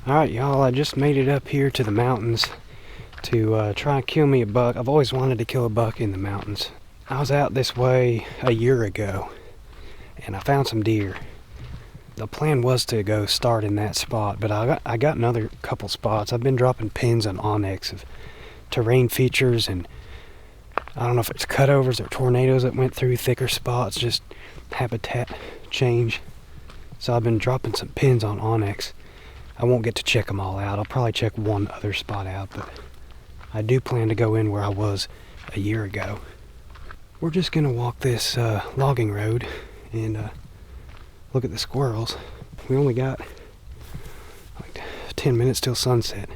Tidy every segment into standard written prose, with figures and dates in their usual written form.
Alright y'all, I just made it up here to the mountains to try and kill me a buck. I've always wanted to kill a buck in the mountains. I was out this way a year ago and I found some deer. The plan was to go start in that spot, but I got another couple spots. I've been dropping pins on Onyx of terrain features, and I don't know if it's cutovers or tornadoes that went through thicker spots, just habitat change. So I've been dropping some pins on Onyx. I won't get to check them all out. I'll probably check one other spot out, but I do plan to go in where I was a year ago. We're just gonna walk this logging road and look at the squirrels. We only got like 10 minutes till sunset.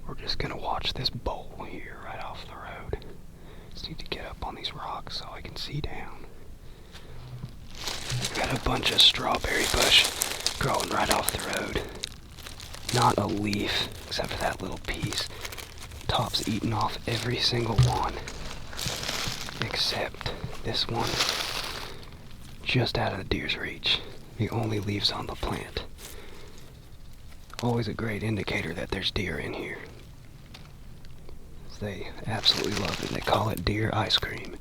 We're just gonna watch this bowl here right off the road. Just need to get up on these rocks so I can see down. Got a bunch of strawberry bush growing right off the road. Not a leaf, except for that little piece. Top's eaten off every single one, except this one, just out of the deer's reach. The only leaves on the plant. Always a great indicator that there's deer in here. They absolutely love it. They call it deer ice cream.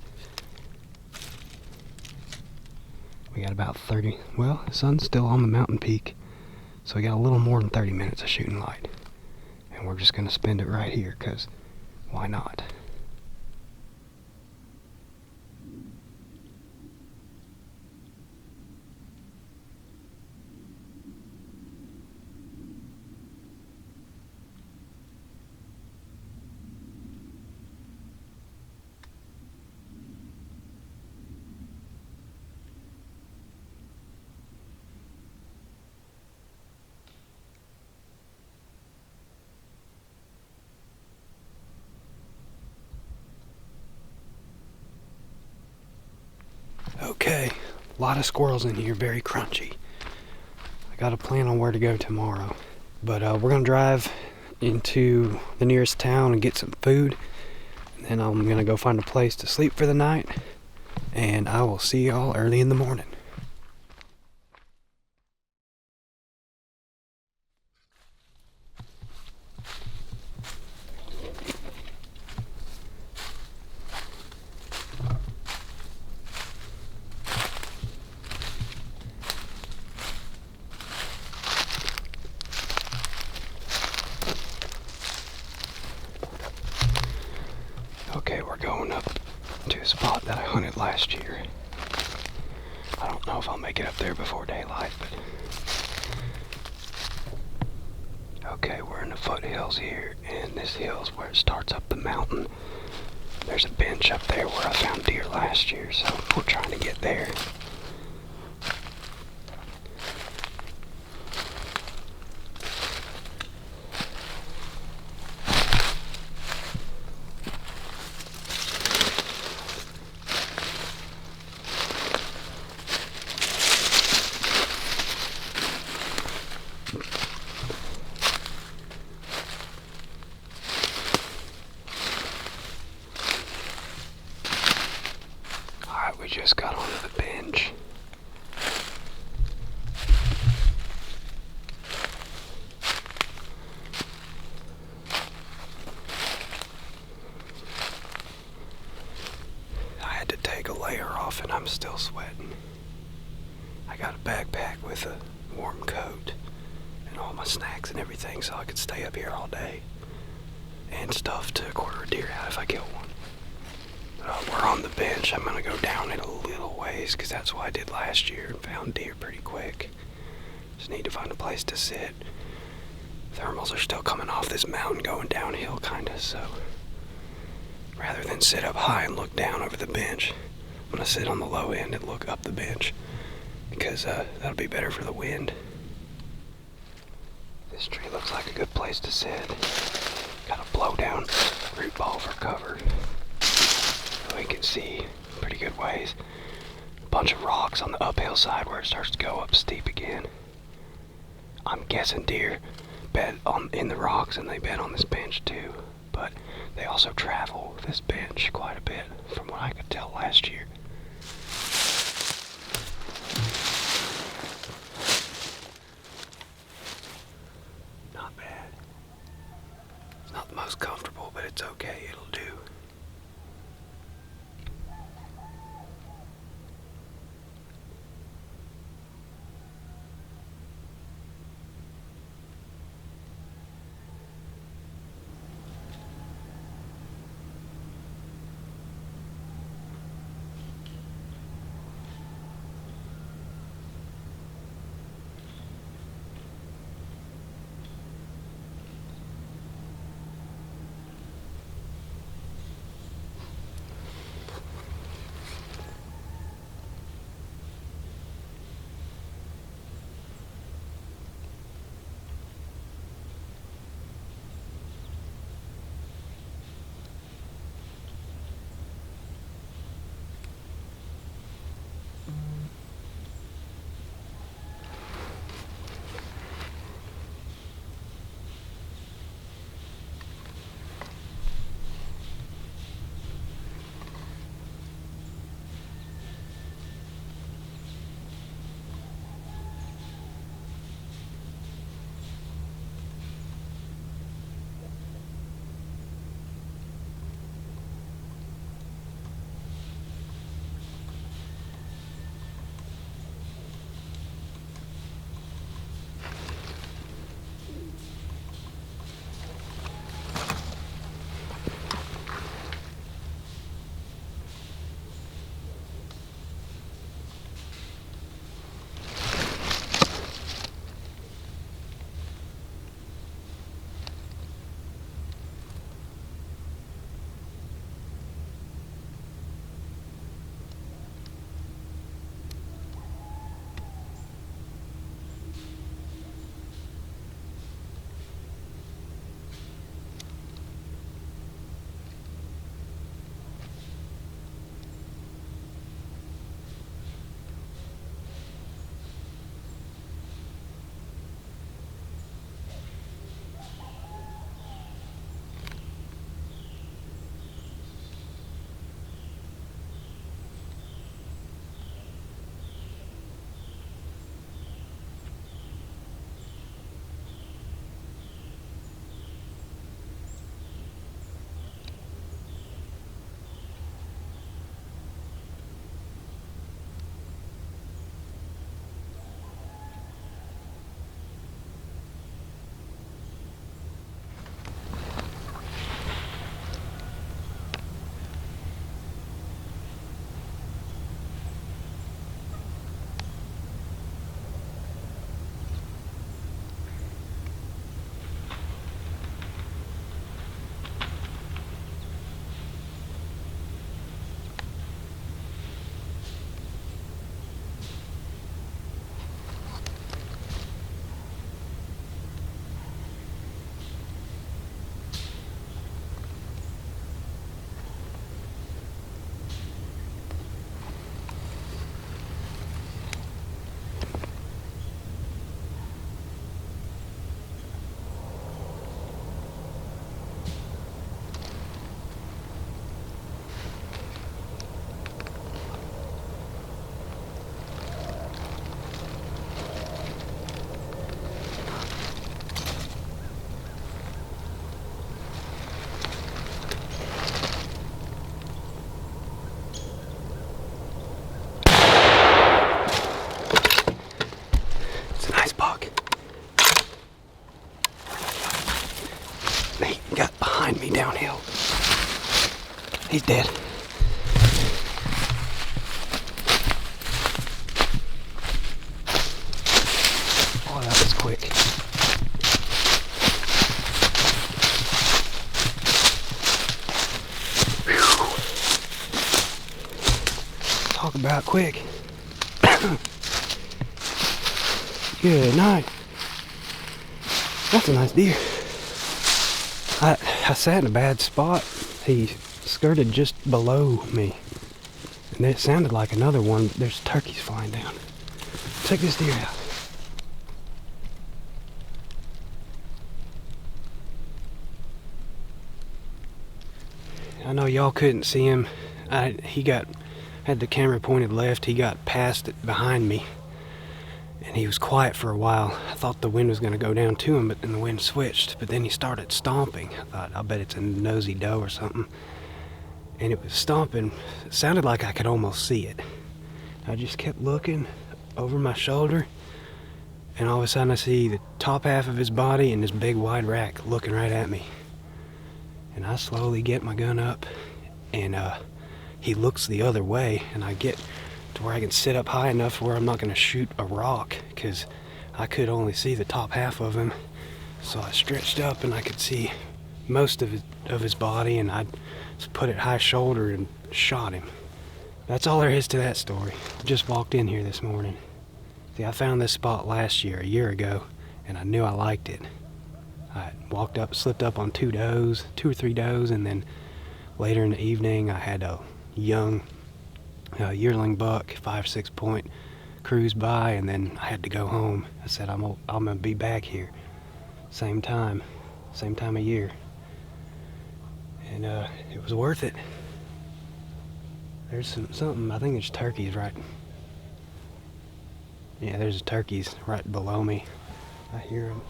We got about 30, well, the sun's still on the mountain peak, so we got a little more than 30 minutes of shooting light. And we're just going to spend it right here, because why not? Okay, a lot of squirrels in here, very crunchy. I got a plan on where to go tomorrow, but we're gonna drive into the nearest town and get some food, and then I'm gonna go find a place to sleep for the night, and I will see y'all early in the morning. Okay, we're going up to a spot that I hunted last year. I don't know if I'll make it up there before daylight, but... Okay, we're in the foothills here, and this hill's where it starts up the mountain. There's a bench up there where I found deer last year, so we're trying to get there. We just got onto the bench. I had to take a layer off and I'm still sweating. I got a backpack with a warm coat and all my snacks and everything so I could stay up here all day. And stuff to quarter a deer out if I kill one. We're on the bench. I'm going to go down it a little ways because that's what I did last year and found deer pretty quick. Just need to find a place to sit. Thermals are still coming off this mountain going downhill kind of, so rather than sit up high and look down over the bench, I'm going to sit on the low end and look up the bench because that'll be better for the wind. This tree looks like a good place to sit. Got a blow down root ball for cover. We can see pretty good ways. A bunch of rocks on the uphill side where it starts to go up steep again. I'm guessing deer bed in the rocks and they bed on this bench too. But they also travel this bench quite a bit from what I could tell last year. Not bad. It's not the most comfortable, but it's okay. It'll do. Me downhill. He's dead. Oh, that was quick. Whew. Talk about quick. Good night. That's a nice deer. I sat in a bad spot. He skirted just below me. And it sounded like another one. There's turkeys flying down. Check this deer out. I know y'all couldn't see him. He had the camera pointed left. He got past it behind me, and he was quiet for a while. I thought the wind was going to go down to him, but then the wind switched. But then he started stomping. I thought, I'll bet it's a nosy doe or something. And it was stomping. It sounded like I could almost see it. I just kept looking over my shoulder, and all of a sudden I see the top half of his body and this big wide rack looking right at me. And I slowly get my gun up, and he looks the other way, and I get to where I can sit up high enough where I'm not going to shoot a rock, because I could only see the top half of him. So I stretched up and I could see most of his body, and I put it high shoulder and shot him. That's all there is to that story. I just walked in here this morning. See, I found this spot last year, a year ago, and I knew I liked it. I walked up, slipped up on 2 or 3 does, and then later in the evening I had a young yearling buck, 5-6 point, cruise by, and then I had to go home. I said, I'm gonna be back here, same time of year, and it was worth it. There's something, I think there's turkeys right. Yeah, there's turkeys right below me. I hear them.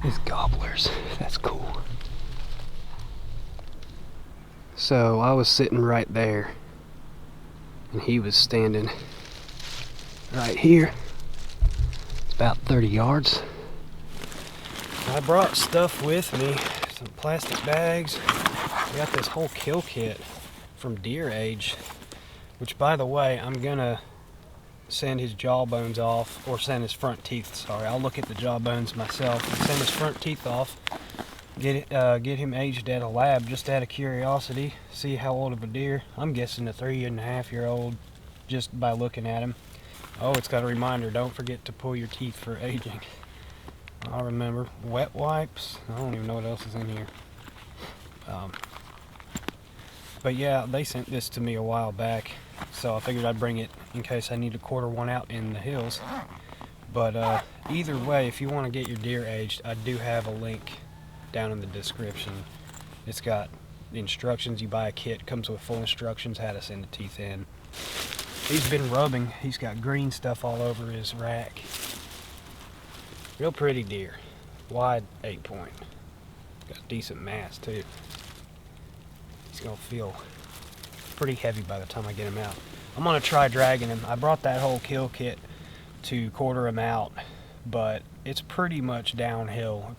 These gobblers, that's cool. So I was sitting right there, and he was standing right here. It's about 30 yards. I brought stuff with me, some plastic bags. I got this whole kill kit from Deer Age, which, by the way, I'm gonna send his jawbones off, or send his front teeth, sorry. I'll look at the jawbones myself and send his front teeth off, get him aged at a lab just out of curiosity, see how old of a deer. I'm guessing a 3.5-year-old just by looking at him. Oh, it's got a reminder, don't forget to pull your teeth for aging. I'll remember. Wet wipes, I don't even know what else is in here. But yeah, they sent this to me a while back, so I figured I'd bring it in case I need to quarter one out in the hills. But either way, if you want to get your deer aged, I do have a link down in the description. It's got the instructions. You buy a kit, comes with full instructions how to send the teeth in. He's been rubbing. He's got green stuff all over his rack. Real pretty deer. Wide 8 point. Got decent mass too. He's gonna feel pretty heavy by the time I get him out. I'm gonna try dragging him. I brought that whole kill kit to quarter him out, but it's pretty much downhill.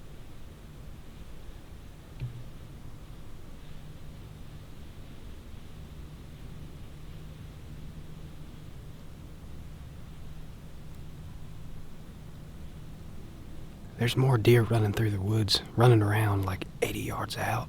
There's more deer running through the woods, running around like 80 yards out.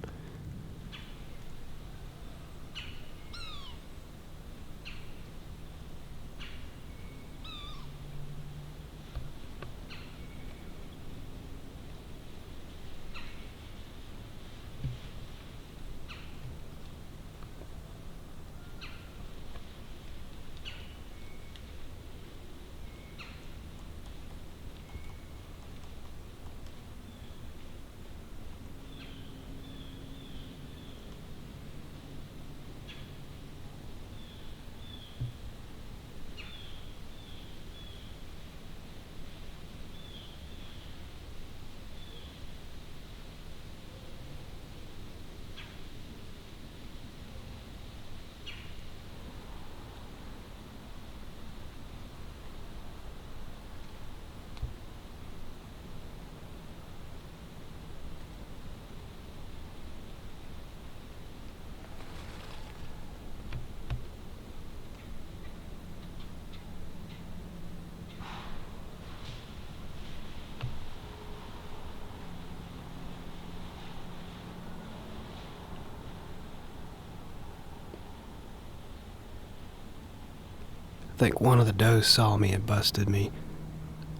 think one of the does saw me and busted me.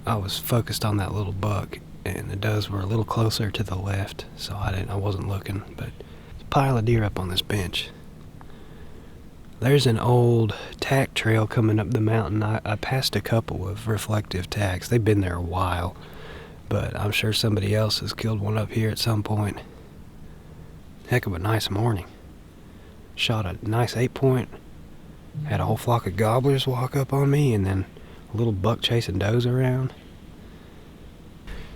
I was focused on that little buck, and the does were a little closer to the left, so I wasn't looking. But there's a pile of deer up on this bench. There's an old tack trail coming up the mountain. I passed a couple of reflective tacks. They've been there a while, but I'm sure somebody else has killed one up here at some point. Heck of a nice morning. Shot a nice 8-point. Had a whole flock of gobblers walk up on me, and then a little buck chasing does around.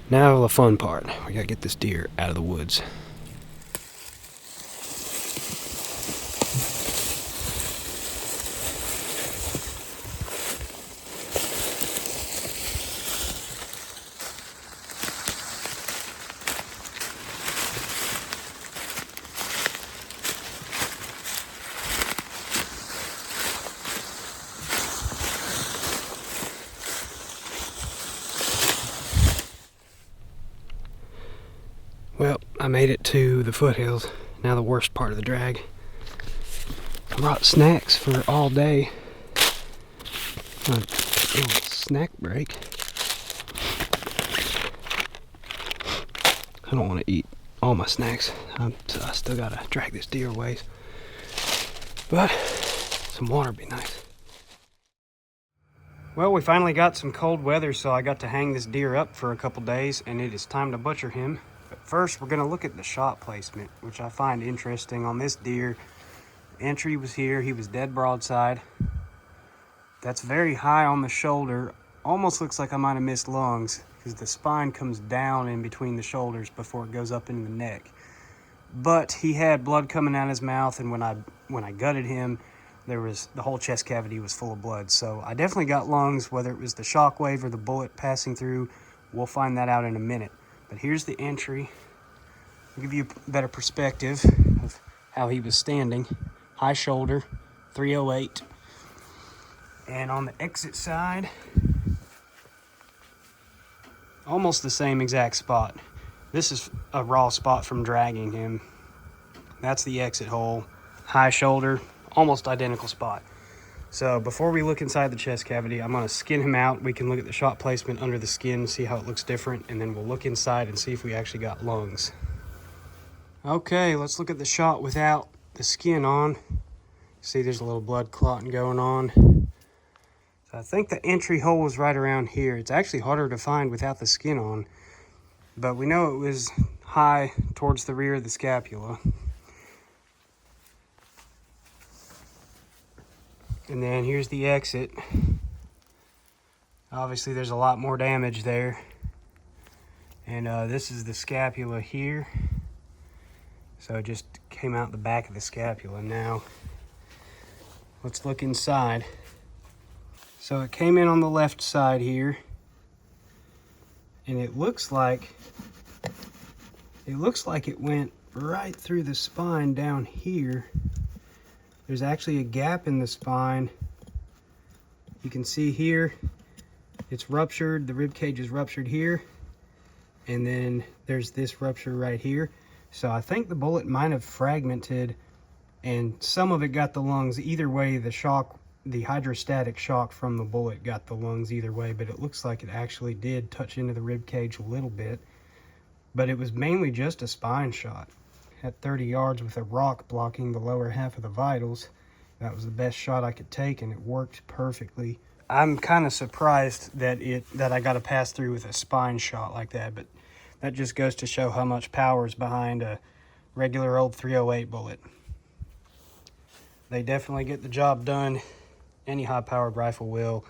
Now the fun part. We gotta get this deer out of the woods. Well, I made it to the foothills. Now the worst part of the drag. I brought snacks for all day. A little snack break. I don't want to eat all my snacks. So I still gotta drag this deer ways. But some water would be nice. Well, we finally got some cold weather, so I got to hang this deer up for a couple days, and it is time to butcher him. But first, we're gonna look at the shot placement, which I find interesting on this deer. Entry was here, he was dead broadside. That's very high on the shoulder. Almost looks like I might have missed lungs, because the spine comes down in between the shoulders before it goes up into the neck. But he had blood coming out of his mouth, and when I gutted him, the whole chest cavity was full of blood. So I definitely got lungs. Whether it was the shock wave or the bullet passing through, we'll find that out in a minute. But here's the entry. I'll give you a better perspective of how he was standing. High shoulder, 308. And on the exit side, almost the same exact spot. This is a raw spot from dragging him. That's the exit hole. High shoulder, almost identical spot. So before we look inside the chest cavity, I'm gonna skin him out. We can look at the shot placement under the skin, see how it looks different, and then we'll look inside and see if we actually got lungs. Okay, let's look at the shot without the skin on. See, there's a little blood clotting going on. So I think the entry hole was right around here. It's actually harder to find without the skin on, but we know it was high towards the rear of the scapula. And then here's the exit. Obviously there's a lot more damage there. And this is the scapula here. So it just came out the back of the scapula. Now, let's look inside. So it came in on the left side here. And it looks like it went right through the spine down here. There's actually a gap in the spine. You can see here, it's ruptured. The rib cage is ruptured here. And then there's this rupture right here. So I think the bullet might have fragmented, and some of it got the lungs. Either way, the hydrostatic shock from the bullet got the lungs either way, but it looks like it actually did touch into the rib cage a little bit. But it was mainly just a spine shot. At 30 yards with a rock blocking the lower half of the vitals. That was the best shot I could take, and it worked perfectly. I'm kind of surprised that I got to pass through with a spine shot like that, but that just goes to show how much power is behind a regular old 308 bullet. They definitely get the job done. Any high-powered rifle will.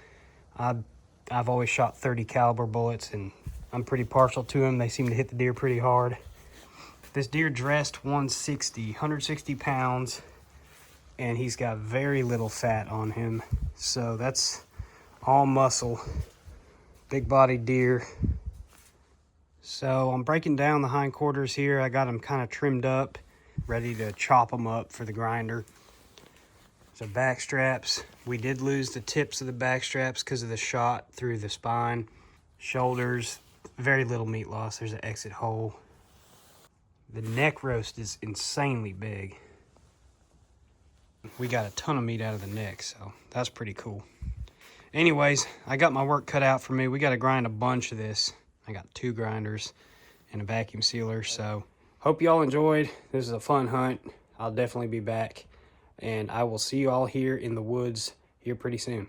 I've always shot 30 caliber bullets, and I'm pretty partial to them. They seem to hit the deer pretty hard. This deer dressed 160 pounds, and he's got very little fat on him. So that's all muscle. Big bodied deer. So I'm breaking down the hindquarters here. I got them kind of trimmed up, ready to chop them up for the grinder. So back straps. We did lose the tips of the back straps because of the shot through the spine. Shoulders, very little meat loss. There's an exit hole. The neck roast is insanely big. We got a ton of meat out of the neck, so that's pretty cool. anyways, I got my work cut out for me. We got to grind a bunch of this. I got 2 grinders and a vacuum sealer. So hope y'all enjoyed. This is a fun hunt. I'll definitely be back. And I will see you all here in the woods here pretty soon.